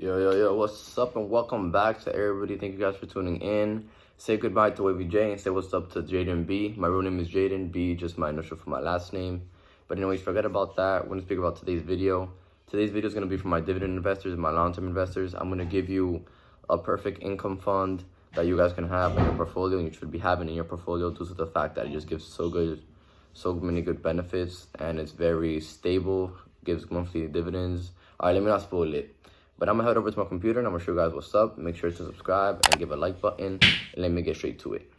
Yo, what's up and welcome back to everybody. Thank you guys for tuning in. Say goodbye to Wavy J and say what's up to Jaden B. My real name is Jaden B, just my initial for my last name. But anyways, forget about that. We're going to speak about today's video. Today's video is going to be for my dividend investors and my long-term investors. I'm going to give you a perfect income fund that you guys can have in your portfolio and you should be having in your portfolio due to the fact that it just gives so many good benefits and it's very stable, gives monthly dividends. All right, let me not spoil it. But I'm going to head over to my computer and I'm going to show you guys what's up. Make sure to subscribe and give a like button. And let me get straight to it.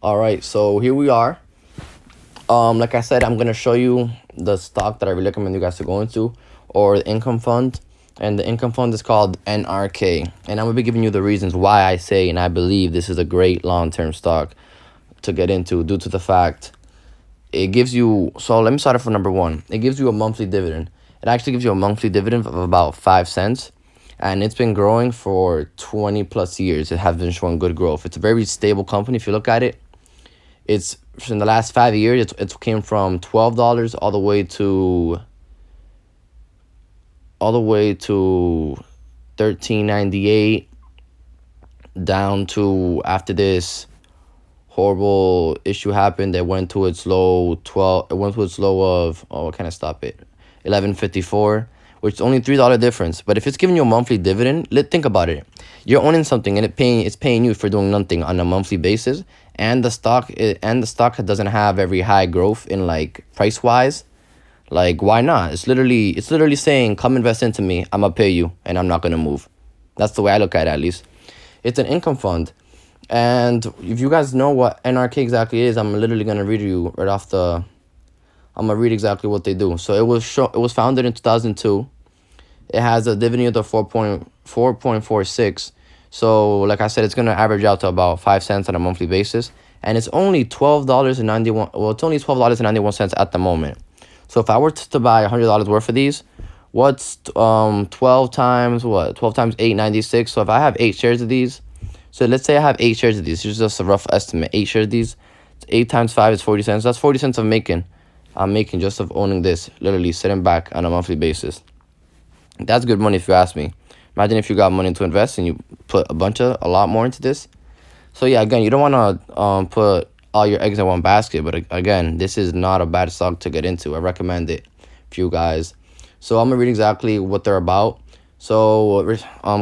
All right, so here we are. Like I said, I'm going to show you the stock that I really recommend you guys to go into, or the income fund. And the income fund is called NRK. And I'm going to be giving you the reasons why I say and I believe this is a great long-term stock to get into due to the fact it gives you, so let me start off with number one. It gives you a monthly dividend. It actually gives you a monthly dividend of about 5 cents. And it's been growing for 20 plus years. It has been showing good growth. It's a very stable company. If you look at it, it's in the last 5 years, it came from $12 all the way to $13.98, down to, after this horrible issue happened, it went to its low of, what can I stop it? $11.54, which is only $3 difference. But if it's giving you a monthly dividend, think about it. You're owning something and it's paying you for doing nothing on a monthly basis, and the stock doesn't have very high growth in like price wise. Like, why not? It's literally saying, come invest into me, I'm gonna pay you and I'm not gonna move. That's the way I look at it, at least. It's an income fund. And if you guys know what NRK exactly is, I'm literally gonna read you right off the. I'm gonna read exactly what they do. So it was founded in 2002. It has a dividend yield of 4.46. So like I said, it's gonna average out to about 5 cents on a monthly basis, and it's only $12.91. Well, it's only $12.91 at the moment. So if I were to buy $100 worth of these, what's 12 times what? 12 times 8, 96. So if I have 8 shares of these. So let's say I have 8 shares of these. Here's just a rough estimate. 8 shares of these. 8 times 5 is 40 cents. That's 40 cents I'm making just of owning this, literally sitting back on a monthly basis. That's good money if you ask me. Imagine if you got money to invest and you put a lot more into this. So yeah, again, you don't want to put all your eggs in one basket. But again, this is not a bad stock to get into. I recommend it for you guys. So I'm going to read exactly what they're about. So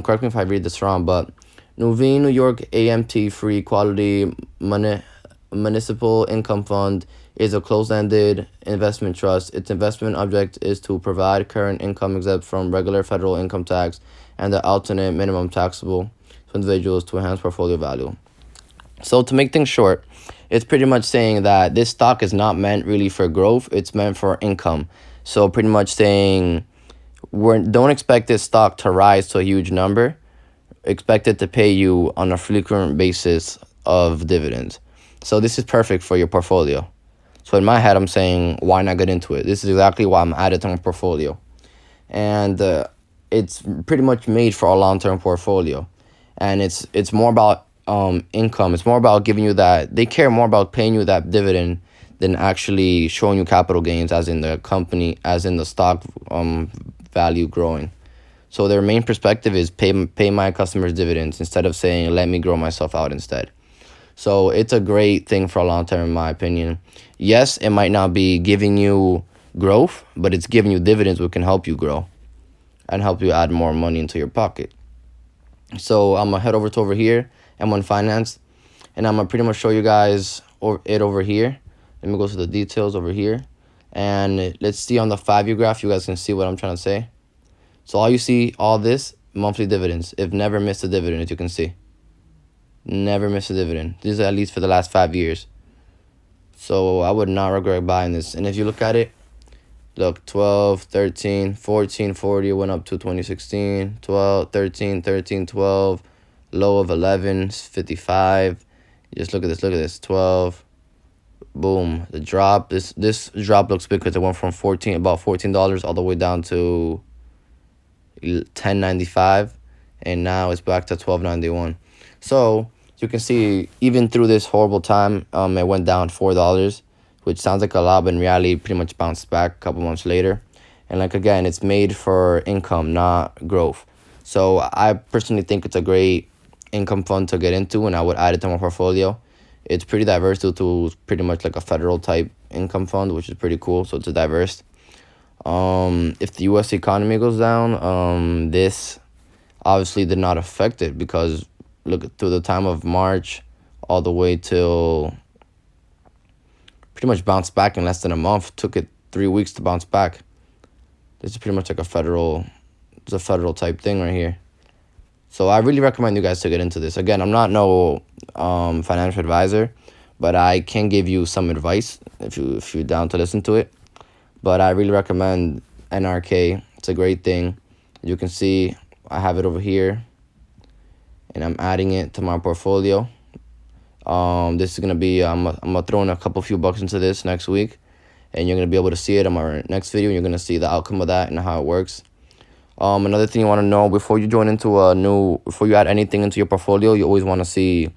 correct me if I read this wrong, but Nuveen New York AMT Free Quality Municipal Income Fund is a closed-ended investment trust. Its investment object is to provide current income exempt from regular federal income tax and the alternate minimum taxable to individuals to enhance portfolio value. So to make things short, it's pretty much saying that this stock is not meant really for growth. It's meant for income. So pretty much saying don't expect this stock to rise to a huge number. Expect it to pay you on a frequent basis of dividends. So this is perfect for your portfolio. So in my head, I'm saying, why not get into it? This is exactly why I'm added to my portfolio. And it's pretty much made for a long-term portfolio. And it's more about income. It's more about giving you that. They care more about paying you that dividend than actually showing you capital gains, as in the company, as in the stock value growing. So their main perspective is pay my customers dividends instead of saying, let me grow myself out instead. So it's a great thing for a long term, in my opinion. Yes, it might not be giving you growth, but it's giving you dividends which can help you grow and help you add more money into your pocket. So I'm going to head over here, M1 Finance, and I'm going to pretty much show you guys it over here. Let me go to the details over here. And let's see on the 5-year graph, you guys can see what I'm trying to say. So all this, monthly dividends. It never missed a dividend, as you can see. Never missed a dividend. This is at least for the last 5 years. So I would not regret buying this. And if you look at it, look, 12, 13, 14, 40, went up to 2016, 12, 13, 13, 12, low of 11, 55. Just look at this, 12. Boom, the drop. This drop looks big because it went from about $14 all the way down to $10.95, and now it's back to $12.91. So you can see, even through this horrible time, it went down $4, which sounds like a lot, but in reality, pretty much bounced back a couple months later. And like again, it's made for income, not growth. So I personally think it's a great income fund to get into, and I would add it to my portfolio. It's pretty diverse due to pretty much like a federal type income fund, which is pretty cool. So it's a diverse. If the U.S. economy goes down, this obviously did not affect it because look through the time of March all the way till pretty much bounced back in less than a month. Took it 3 weeks to bounce back. This is pretty much like it's a federal type thing right here. So I really recommend you guys to get into this. Again, I'm not no financial advisor, but I can give you some advice if you're down to listen to it. But I really recommend NRK. It's a great thing. You can see I have it over here, and I'm adding it to my portfolio. This is gonna be I'm gonna throw in a few bucks into this next week, and you're gonna be able to see it in my next video. And you're gonna see the outcome of that and how it works. Another thing you want to know before you before you add anything into your portfolio, you always want to see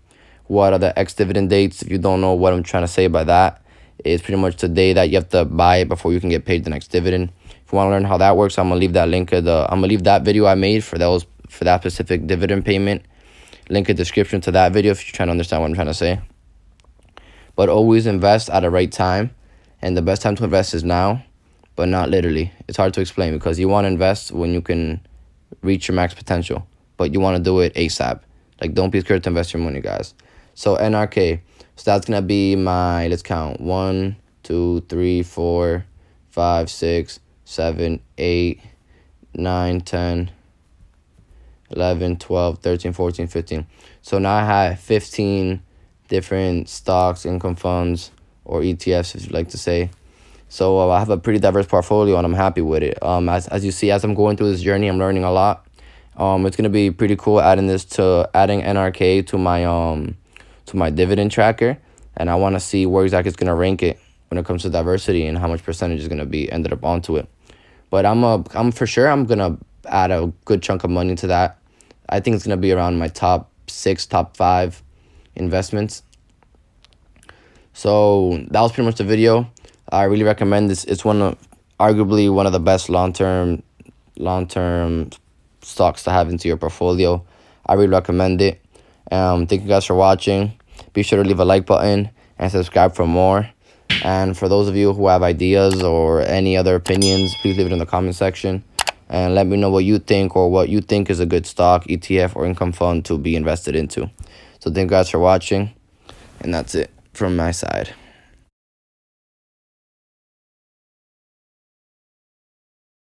what are the ex-dividend dates. If you don't know what I'm trying to say by that, it's pretty much the day that you have to buy it before you can get paid the next dividend. If you want to learn how that works, I'm gonna leave that link I'm gonna leave that video I made for that specific dividend payment link in the description to that video if you're trying to understand what I'm trying to say. But always invest at the right time, and the best time to invest is now, but not literally. It's hard to explain because you want to invest when you can reach your max potential, but you want to do it ASAP. Like, don't be scared to invest your money, guys. So NRK, so that's gonna be my, let's count, 1 2 3 4 5 6 7 8 9 10 11 12 13 14 15. So now I have 15 different stocks, income funds, or ETFs if you'd like to say. So I have a pretty diverse portfolio, and I'm happy with it. As you see, as I'm going through this journey, I'm learning a lot. It's gonna be pretty cool adding NRK to my dividend tracker, and I want to see where exactly it's gonna rank it when it comes to diversity and how much percentage is gonna be ended up onto it. But I'm for sure I'm gonna add a good chunk of money to that. I think it's gonna be around my top 6, top 5 investments. So that was pretty much the video. I really recommend this. It's arguably one of the best long-term stocks to have into your portfolio. I really recommend it. Thank you guys for watching. Be sure to leave a like button and subscribe for more. And for those of you who have ideas or any other opinions, please leave it in the comment section. And let me know what you think or what you think is a good stock, ETF, or income fund to be invested into. So thank you guys for watching. And that's it from my side.